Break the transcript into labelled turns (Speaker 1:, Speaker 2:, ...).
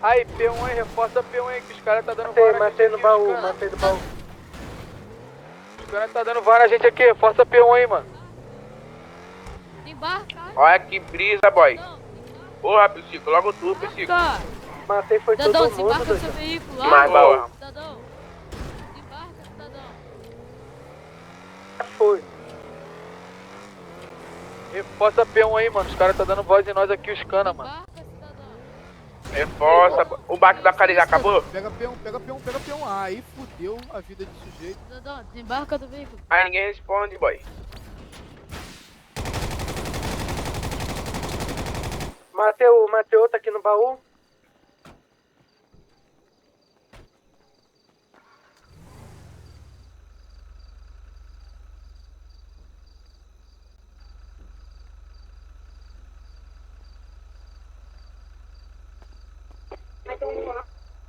Speaker 1: Aí, P1 aí, reforça P1 aí, que os caras tá dando
Speaker 2: Matei no baú, matei no baú.
Speaker 1: Os caras tá dando VAR na gente aqui, reforça P1 aí, mano.
Speaker 3: Embarca.
Speaker 4: Olha que brisa, boy. Porra, Psico, logo tu, Psico.
Speaker 2: Matei foi
Speaker 3: Cidadão,
Speaker 2: todo mundo,
Speaker 3: desembarca do seu
Speaker 2: doido.
Speaker 3: veículo
Speaker 4: Mais
Speaker 3: lá.
Speaker 4: baú.
Speaker 3: Cidadão. Desembarca, cidadão.
Speaker 2: Foi.
Speaker 1: Reforça P1 aí, mano, os caras tá dando voz em nós aqui, os cana, mano.
Speaker 3: Desembarca, cidadão.
Speaker 4: Reforça. O baque da cara já acabou?
Speaker 5: Pega P1, pega P1, pega P1. Aí fudeu a vida de sujeito.
Speaker 3: Cidadão, desembarca do veículo.
Speaker 4: Aí ninguém responde, boy.
Speaker 2: Matei outro aqui no baú.